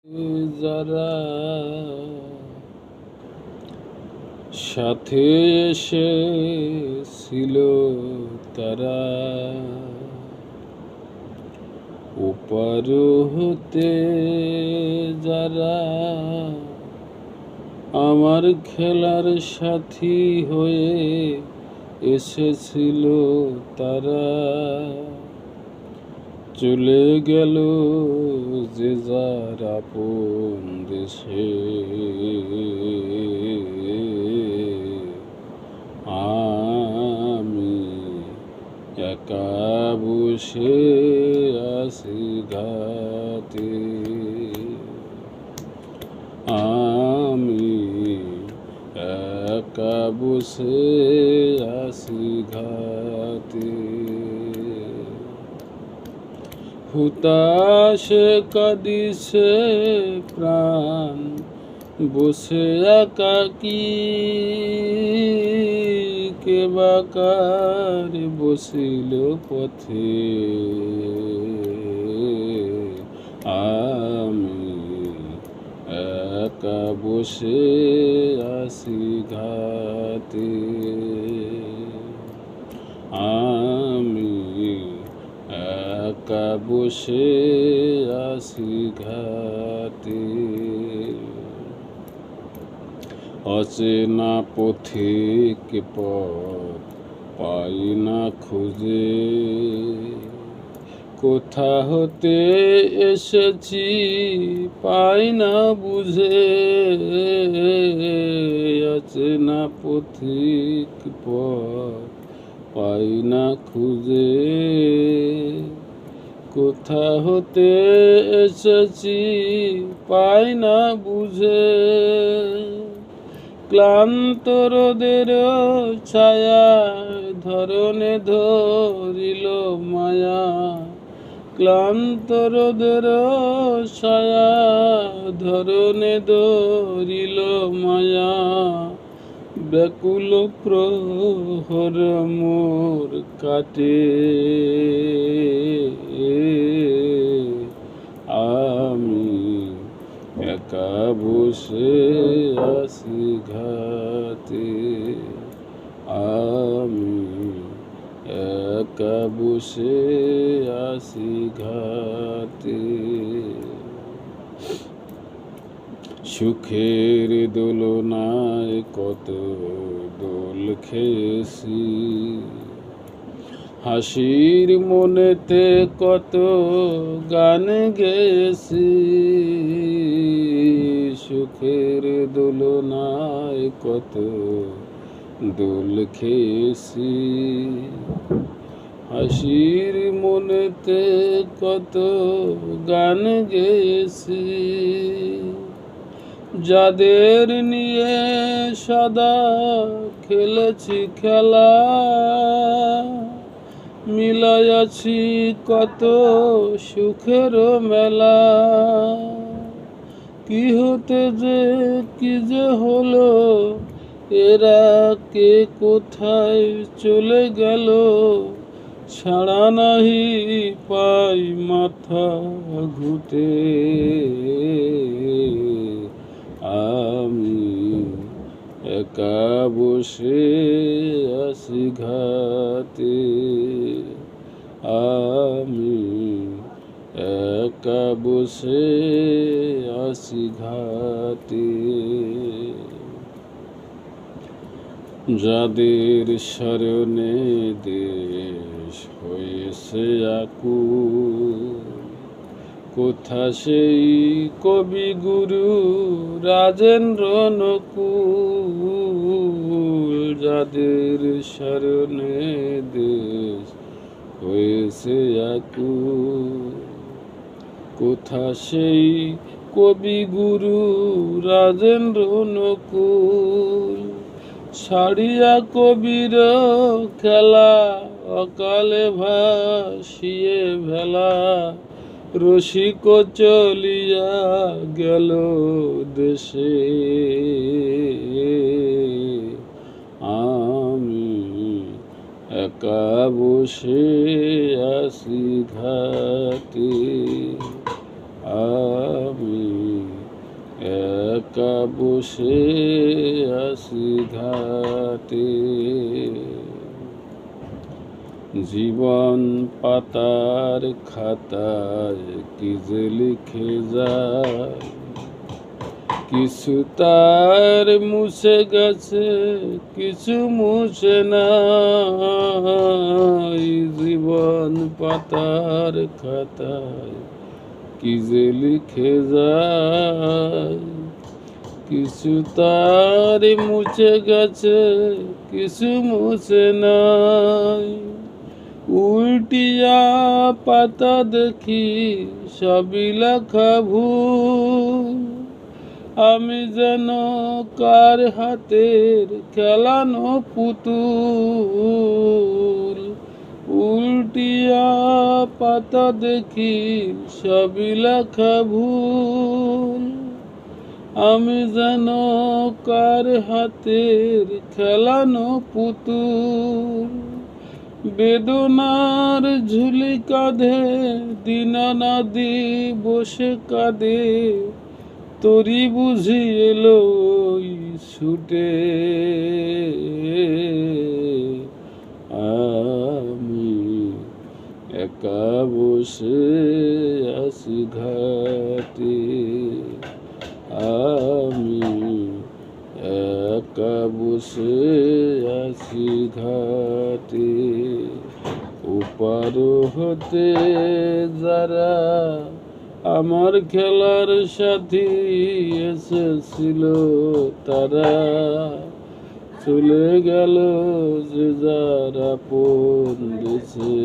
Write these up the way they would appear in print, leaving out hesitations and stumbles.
যারা সাথে এসেছিল তারা ওপার হতে যারা আমার খেলার সাথী হয়ে এসেছিল তারা চলে গেল যে যার আপন দেশে। আমি একা বসে আছি ঘাটে, আমি একা বসে আছি ঘাটে। হুতাশে কাঁদিছে প্রাণ বসে একাকী, কে বাকার বসিল পথে। আমি একা বসে আছি ঘাটে, আমি একা বসে আছি ঘাটে। অচেনা পথিক পথ পাই না খুঁজে, কোথা হতে এসেছি পাই না বুঝে। অচেনা পথিক পথ পাই না খুঁজে, কোথা হতে এসেছি পাই না বুঝে। ক্লান্ত রোদের ছায়া ধরনে ধরিল মায়া, ক্লান্ত রোদের ছায়া ধরনে ধরিল মায়া। ব্যাকুল প্রহর মোর কাটে, আমি একা বসে আছি ঘাটে, আমি একা বসে আছি ঘাটে। সুখের দোলনায় কত দোল খেয়েছি, হাসির মনেতে কত গান গেয়েছি। সুখের দোলনায় কত দোল খেয়েছি, হাসির মনেতে কত গান গেয়েছি। যাদের নিয়ে সদা খেলেছি খেলা, মিলাইয়াছি কত সুখের মেলা। কি হতে যে কি যে হলো, এরা কে কোথায় চলে গেল, ছাড়া নাহি পাই মাথা ঘুটে। আমি একা বসে আছি ঘাটে, আমি একা বসে আছি ঘাটে। যাদের শরণে দেশ হয়েছে আকুল, কোথা সেই কবি গুরু রাজেন্দ্র নকুল। যাদের শরণে দেশ হয়েছে আকুল, কোথা সেই কবি গুরু রাজেন্দ্র নকুল। ছাড়িয়া কবির খেলা অকালে ভাসিয়ে ভেলা, রসিক চলিয়া গেল দেশে। আমি একা বসে আছি ঘাটে, আমি বসে আছি ঘাটে, জীবন পাতার খাতায় কি যে লিখে যায়, কিছু তার মুছে গেছে, কিছু মুছে নাই। জীবন পাতার খাতায় কি যে লিখে যায়, কিছু তার মুছে গেছে, কিছু মুছে নাই। উল্টিয়া পাতা দেখি সবই লেখা ভুল, আমি যেন কার হাতের খেলানো পুতুল। উল্টিয়া পাতা দেখি সবই লেখা ভুল, আমি যেন কার হাতের খেলানো পুতুল। বেদনার ঝুলি কাঁধে দীনানাদি বসে কাঁদে, তোরি বুঝি এলো ছুটে। আমি একা বসে আছি ঘাটে, আমি একা বসে আছি ঘাটে। ওপার হতে যারা আমার খেলার সাথী এসেছিল, তারা চলে গেল যে যারা আপন দেশে।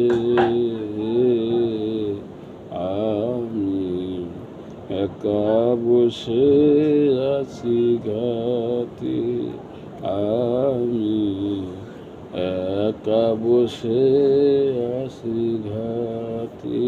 আমি একা বসে আছি ঘাটে, আমি একা বসে আছি ঘাটে।